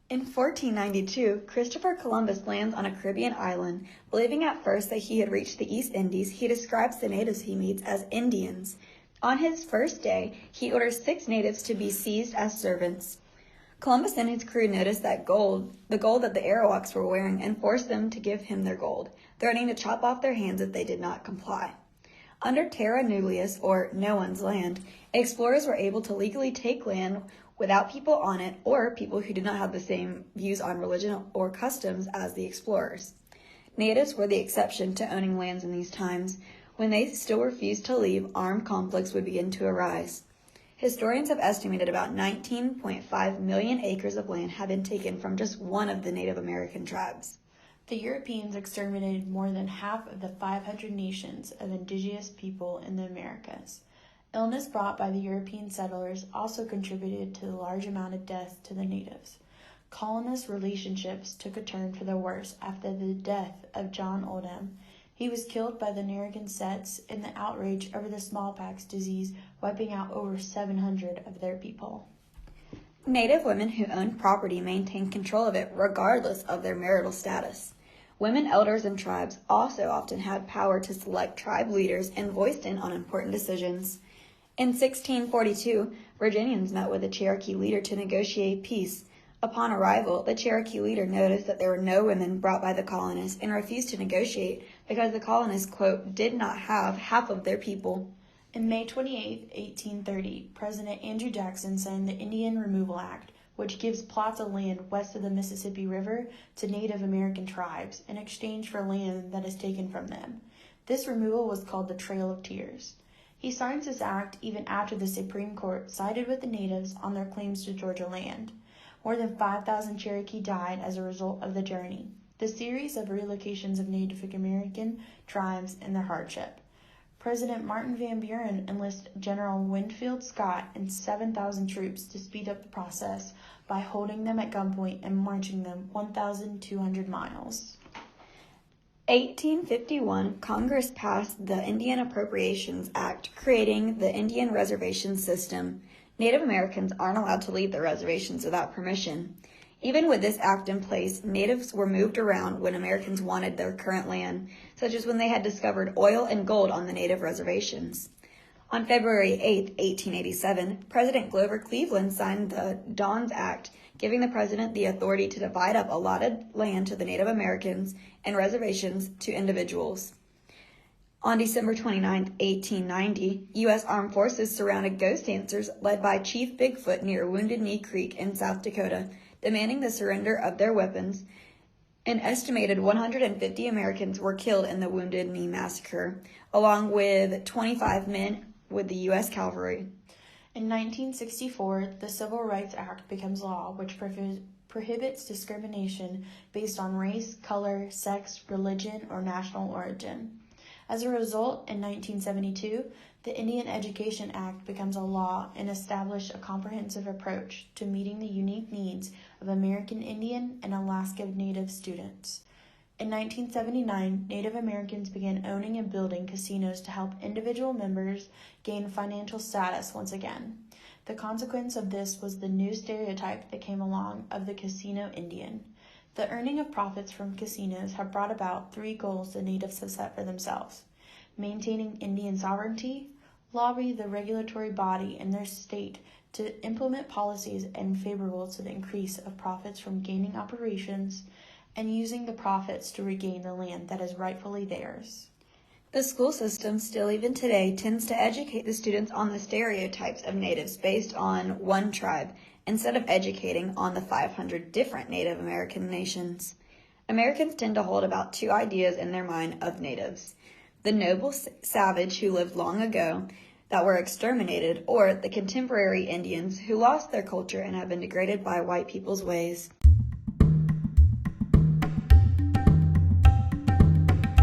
In 1492, Christopher Columbus lands on a Caribbean island. Believing at first that he had reached the East Indies, he describes the natives he meets as Indians. On his first day, he orders 6 natives to be seized as servants. Columbus and his crew noticed that the gold that the Arawaks were wearing, and forced them to give him their gold, threatening to chop off their hands if they did not comply. Under terra nullius, or no one's land, explorers were able to legally take land without people on it or people who did not have the same views on religion or customs as the explorers. Natives were the exception to owning lands in these times. When they still refused to leave, armed conflicts would begin to arise. Historians have estimated about 19.5 million acres of land have been taken from just one of the Native American tribes. The Europeans exterminated more than half of the 500 nations of indigenous people in the Americas. Illness brought by the European settlers also contributed to the large amount of deaths to the natives. Colonist relationships took a turn for the worse after the death of John Oldham. He was killed by the Narragansetts in the outrage over the smallpox disease, wiping out over 700 of their people. Native women who owned property maintained control of it regardless of their marital status. Women elders in tribes also often had power to select tribe leaders and voiced in on important decisions. In 1642, Virginians met with a Cherokee leader to negotiate peace. Upon arrival, the Cherokee leader noticed that there were no women brought by the colonists and refused to negotiate because the colonists, quote, did not have half of their people. In May 28, 1830, President Andrew Jackson signed the Indian Removal Act, which gives plots of land west of the Mississippi River to Native American tribes in exchange for land that is taken from them. This removal was called the Trail of Tears. He signs this act even after the Supreme Court sided with the natives on their claims to Georgia land. More than 5,000 Cherokee died as a result of the journey, the series of relocations of Native American tribes and their hardship. President Martin Van Buren enlisted General Winfield Scott and 7,000 troops to speed up the process by holding them at gunpoint and marching them 1,200 miles. 1851, Congress passed the Indian Appropriations Act, creating the Indian Reservation System. Native Americans aren't allowed to leave their reservations without permission. Even with this act in place, natives were moved around when Americans wanted their current land, such as when they had discovered oil and gold on the native reservations. On February 8, 1887, President Grover Cleveland signed the Dawes Act, giving the president the authority to divide up allotted land to the Native Americans and reservations to individuals. On December 29, 1890, U.S. Armed Forces surrounded ghost dancers led by Chief Bigfoot near Wounded Knee Creek in South Dakota, demanding the surrender of their weapons. An estimated 150 Americans were killed in the Wounded Knee Massacre, along with 25 men with the U.S. Cavalry. In 1964, the Civil Rights Act becomes law, which prohibits discrimination based on race, color, sex, religion, or national origin. As a result, in 1972, the Indian Education Act becomes a law and established a comprehensive approach to meeting the unique needs of American Indian and Alaska Native students. In 1979, Native Americans began owning and building casinos to help individual members gain financial status once again. The consequence of this was the new stereotype that came along of the casino Indian. The earning of profits from casinos have brought about 3 goals the natives have set for themselves: maintaining Indian sovereignty, lobby the regulatory body in their state to implement policies favorable to the increase of profits from gaming operations, and using the profits to regain the land that is rightfully theirs. The school system still even today tends to educate the students on the stereotypes of natives based on one tribe, instead of educating on the 500 different Native American nations. Americans tend to hold about 2 ideas in their mind of natives: the noble savage who lived long ago that were exterminated, or the contemporary Indians who lost their culture and have been degraded by white people's ways.